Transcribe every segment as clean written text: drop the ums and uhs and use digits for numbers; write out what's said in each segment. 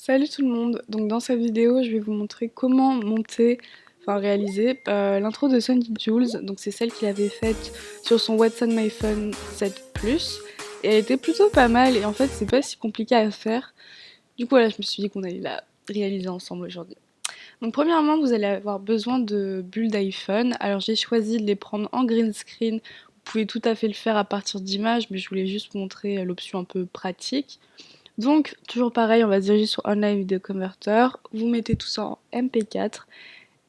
Salut tout le monde, donc dans cette vidéo je vais vous montrer comment monter, enfin réaliser l'intro de Sonic Jules, donc c'est celle qu'il avait faite sur son What's on My Phone 7 Plus, et elle était plutôt pas mal et en fait c'est pas si compliqué à faire, du coup voilà je me suis dit qu'on allait la réaliser ensemble aujourd'hui. Donc premièrement vous allez avoir besoin de bulles d'iPhone, alors j'ai choisi de les prendre en green screen, vous pouvez tout à fait le faire à partir d'images mais je voulais juste vous montrer l'option un peu pratique. Donc, toujours pareil, on va se diriger sur Online Video Converter. Vous mettez tout ça en MP4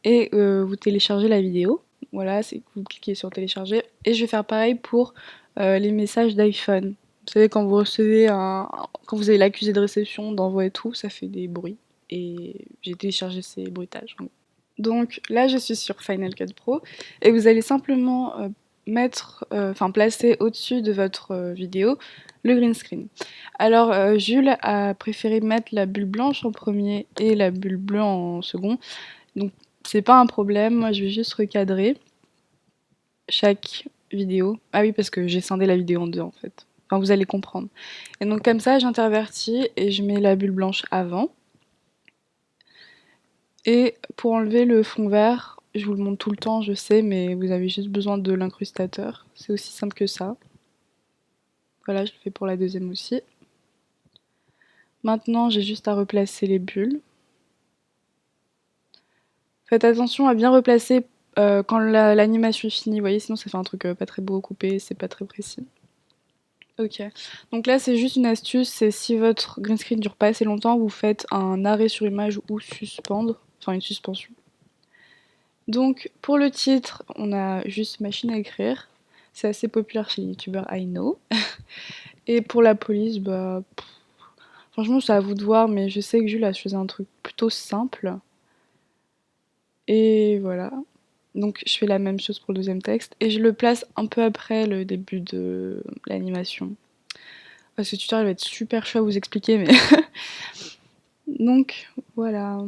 et vous téléchargez la vidéo. Voilà, c'est que vous cliquez sur télécharger. Et je vais faire pareil pour les messages d'iPhone. Vous savez, quand vous recevez quand vous avez l'accusé de réception, d'envoi et tout, ça fait des bruits. Et j'ai téléchargé ces bruitages. Donc là, je suis sur Final Cut Pro et vous allez simplement placer au-dessus de votre vidéo le green screen. Alors, Jules a préféré mettre la bulle blanche en premier et la bulle bleue en second. Donc, c'est pas un problème. Moi, je vais juste recadrer chaque vidéo. Ah oui, parce que j'ai scindé la vidéo en deux en fait. Enfin, vous allez comprendre. Et donc, comme ça, j'intervertis et je mets la bulle blanche avant. Et pour enlever le fond vert, je vous le montre tout le temps, je sais, mais vous avez juste besoin de l'incrustateur. C'est aussi simple que ça. Voilà, je le fais pour la deuxième aussi. Maintenant, j'ai juste à replacer les bulles. Faites attention à bien replacer quand l'animation est finie, vous voyez, sinon ça fait un truc pas très beau coupé, c'est pas très précis. Ok, donc là c'est juste une astuce, c'est si votre green screen dure pas assez longtemps, vous faites un arrêt sur image ou suspendre, enfin une suspension. Donc pour le titre, on a juste machine à écrire, c'est assez populaire chez les youtubeurs, I know. Et pour la police, bah franchement c'est à vous de voir, mais je sais que Jules a choisi un truc plutôt simple. Et voilà. Donc je fais la même chose pour le deuxième texte et je le place un peu après le début de l'animation. Ce tutoriel va être super chaud à vous expliquer, mais donc voilà.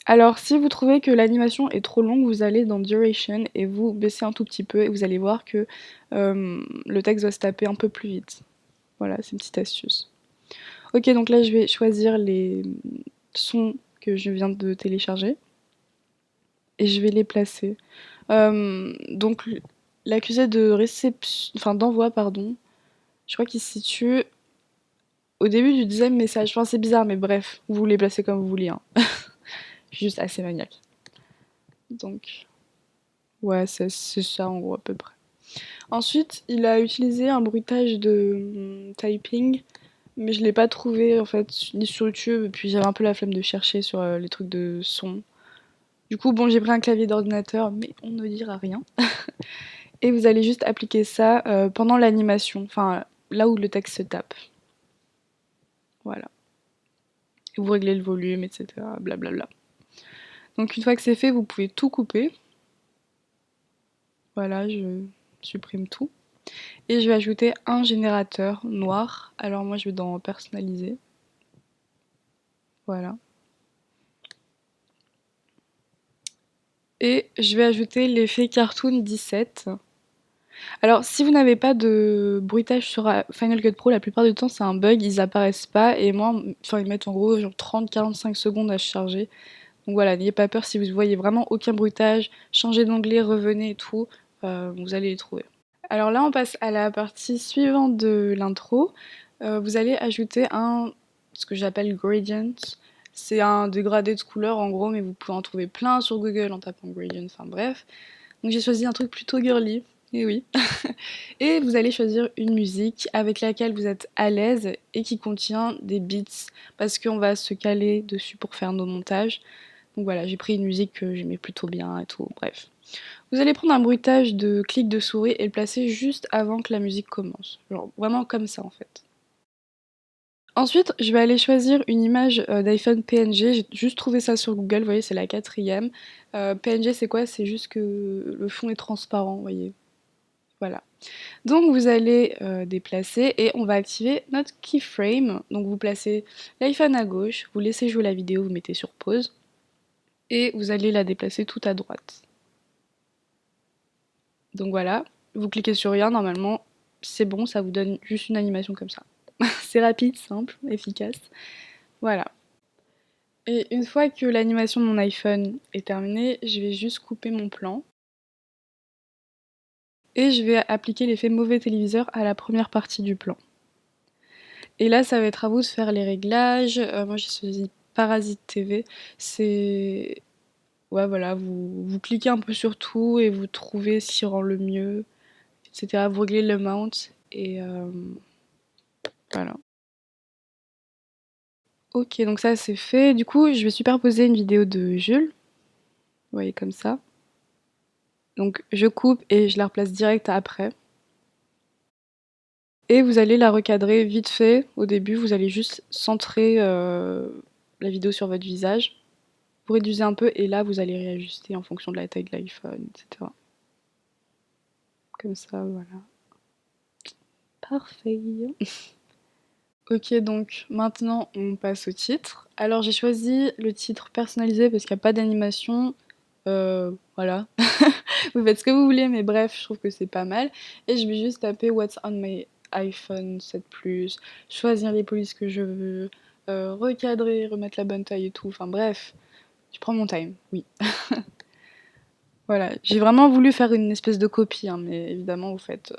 Alors si vous trouvez que l'animation est trop longue, vous allez dans Duration et vous baissez un tout petit peu et vous allez voir que le texte va se taper un peu plus vite. Voilà, c'est une petite astuce. Ok, donc là je vais choisir les sons que je viens de télécharger et je vais les placer. Donc l'accusé de réception, enfin d'envoi, pardon, je crois qu'il se situe au début du deuxième message. Enfin, c'est bizarre, mais bref, vous les placez comme vous voulez. Hein. Je suis juste assez maniaque. Donc, ouais, c'est ça en gros à peu près. Ensuite, il a utilisé un bruitage de typing, mais je l'ai pas trouvé en fait ni sur YouTube. Et puis j'avais un peu la flemme de chercher sur les trucs de son. Du coup, bon, j'ai pris un clavier d'ordinateur, mais on ne dira rien. Et vous allez juste appliquer ça pendant l'animation, enfin là où le texte se tape. Voilà. Et vous réglez le volume, etc. Blablabla. Donc une fois que c'est fait, vous pouvez tout couper. Voilà, je supprime tout. Et je vais ajouter un générateur noir. Alors moi je vais dans personnaliser. Voilà. Et je vais ajouter l'effet Cartoon 17. Alors si vous n'avez pas de bruitage sur Final Cut Pro, la plupart du temps c'est un bug, ils apparaissent pas. Et moi, enfin ils mettent en gros genre 30-45 secondes à se charger. Donc voilà, n'ayez pas peur si vous voyez vraiment aucun bruitage, changez d'onglet, revenez et tout, vous allez les trouver. Alors là, on passe à la partie suivante de l'intro. Vous allez ajouter ce que j'appelle gradient. C'est un dégradé de couleur en gros, mais vous pouvez en trouver plein sur Google en tapant gradient, enfin bref. Donc j'ai choisi un truc plutôt girly, et oui. Et vous allez choisir une musique avec laquelle vous êtes à l'aise et qui contient des beats, parce qu'on va se caler dessus pour faire nos montages. Donc voilà, j'ai pris une musique que j'aimais plutôt bien et tout, bref. Vous allez prendre un bruitage de clic de souris et le placer juste avant que la musique commence. Genre vraiment comme ça en fait. Ensuite, je vais aller choisir une image d'iPhone PNG. J'ai juste trouvé ça sur Google, vous voyez, c'est la quatrième. PNG, c'est quoi? C'est juste que le fond est transparent, vous voyez. Voilà. Donc vous allez déplacer et on va activer notre keyframe. Donc vous placez l'iPhone à gauche, vous laissez jouer la vidéo, vous mettez sur pause et vous allez la déplacer tout à droite. Donc voilà, vous cliquez sur rien, normalement c'est bon, ça vous donne juste une animation comme ça. C'est rapide, simple, efficace. Voilà. Et une fois que l'animation de mon iPhone est terminée, je vais juste couper mon plan. Et je vais appliquer l'effet mauvais téléviseur à la première partie du plan. Et là, ça va être à vous de faire les réglages. Moi, j'ai choisi Parasite TV. C'est... Ouais, voilà, vous cliquez un peu sur tout et vous trouvez ce qui rend le mieux, etc. Vous réglez le mount et voilà. Ok, donc ça c'est fait. Du coup, je vais superposer une vidéo de Jules. Vous voyez comme ça. Donc je coupe et je la replace direct après. Et vous allez la recadrer vite fait. Au début, vous allez juste centrer la vidéo sur votre visage. Vous réduisez un peu et là, vous allez réajuster en fonction de la taille de l'iPhone, etc. Comme ça, voilà. Parfait. Ok, donc maintenant on passe au titre. Alors j'ai choisi le titre personnalisé parce qu'il n'y a pas d'animation. Voilà. Vous faites ce que vous voulez, mais bref, je trouve que c'est pas mal. Et je vais juste taper What's on my iPhone 7 Plus, choisir les polices que je veux, recadrer, remettre la bonne taille et tout. Enfin bref, je prends mon time, oui. Voilà, j'ai vraiment voulu faire une espèce de copie, hein, mais évidemment, vous faites.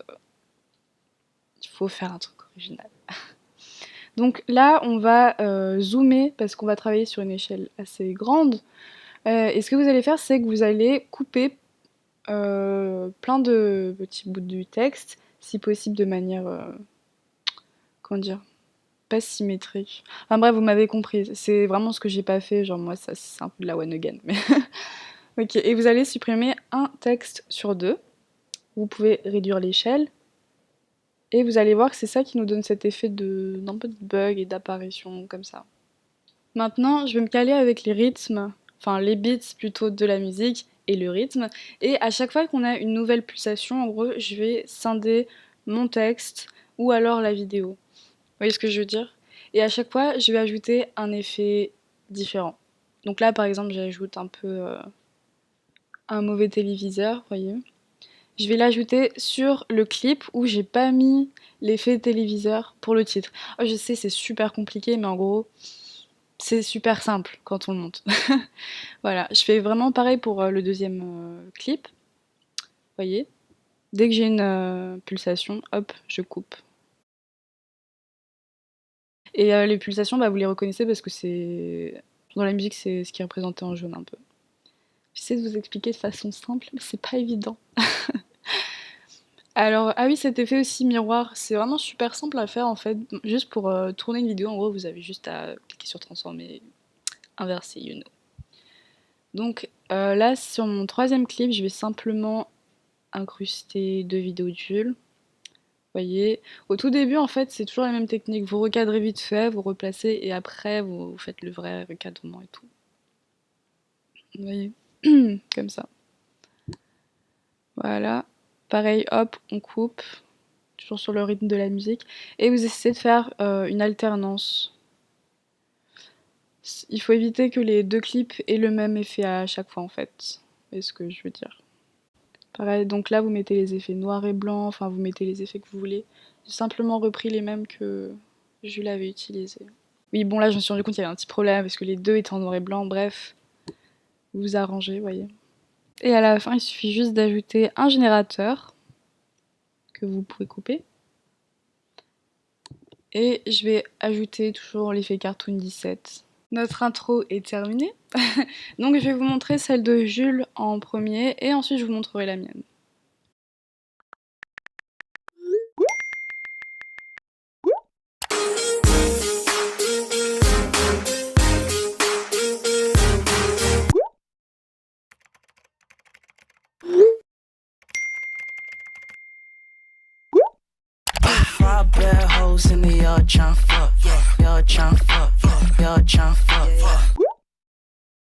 Il faut faire un truc original. Donc là, on va zoomer parce qu'on va travailler sur une échelle assez grande. Et ce que vous allez faire, c'est que vous allez couper plein de petits bouts du texte, si possible de manière, comment dire, pas symétrique. Enfin bref, vous m'avez compris. C'est vraiment ce que j'ai pas fait. Genre moi, ça c'est un peu de la one again. Mais ok. Et vous allez supprimer un texte sur deux. Vous pouvez réduire l'échelle. Et vous allez voir que c'est ça qui nous donne cet effet d'un peu de bug et d'apparition comme ça. Maintenant, je vais me caler avec les rythmes, enfin les beats plutôt de la musique et le rythme. Et à chaque fois qu'on a une nouvelle pulsation, en gros, je vais scinder mon texte ou alors la vidéo. Vous voyez ce que je veux dire? Et à chaque fois, je vais ajouter un effet différent. Donc là, par exemple, j'ajoute un peu un mauvais téléviseur, vous voyez. Je vais l'ajouter sur le clip où j'ai pas mis l'effet téléviseur pour le titre. Oh, je sais, c'est super compliqué, mais en gros, c'est super simple quand on le monte. Voilà, je fais vraiment pareil pour le deuxième clip. Vous voyez, dès que j'ai une pulsation, hop, je coupe. Et les pulsations, bah, vous les reconnaissez parce que c'est dans la musique, c'est ce qui est représenté en jaune un peu. J'essaie de vous expliquer de façon simple, mais c'est pas évident. Alors, ah oui, cet effet aussi miroir, c'est vraiment super simple à faire en fait. Juste pour tourner une vidéo, en gros, vous avez juste à cliquer sur transformer, inverser, you know. Donc là, sur mon troisième clip, je vais simplement incruster deux vidéos de Jules. Vous voyez, au tout début, en fait, c'est toujours la même technique. Vous recadrez vite fait, vous replacez et après, vous faites le vrai recadrement et tout. Vous voyez, comme ça. Voilà. Pareil, hop, on coupe, toujours sur le rythme de la musique. Et vous essayez de faire une alternance. Il faut éviter que les deux clips aient le même effet à chaque fois, en fait. Vous voyez ce que je veux dire? Pareil, donc là, vous mettez les effets noir et blanc, enfin, vous mettez les effets que vous voulez. J'ai simplement repris les mêmes que Jules avait utilisés. Oui, bon, là, je me suis rendu compte qu'il y avait un petit problème parce que les deux étaient en noir et blanc. Bref, vous vous arrangez, vous voyez. Et à la fin, il suffit juste d'ajouter un générateur que vous pouvez couper. Et je vais ajouter toujours l'effet Cartoon 17. Notre intro est terminée. Donc je vais vous montrer celle de Jules en premier et ensuite je vous montrerai la mienne.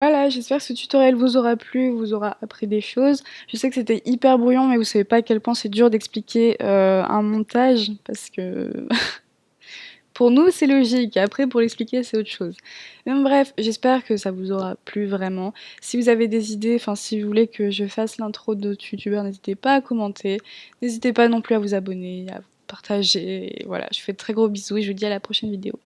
Voilà, j'espère que ce tutoriel vous aura plu, vous aura appris des choses. Je sais que c'était hyper brouillon, mais vous savez pas à quel point c'est dur d'expliquer un montage, parce que pour nous c'est logique, après pour l'expliquer c'est autre chose. Mais bref, j'espère que ça vous aura plu vraiment. Si vous avez des idées, enfin si vous voulez que je fasse l'intro d'autres youtubeurs, n'hésitez pas à commenter. N'hésitez pas non plus à vous abonner, à partager. Et voilà, je vous fais de très gros bisous et je vous dis à la prochaine vidéo.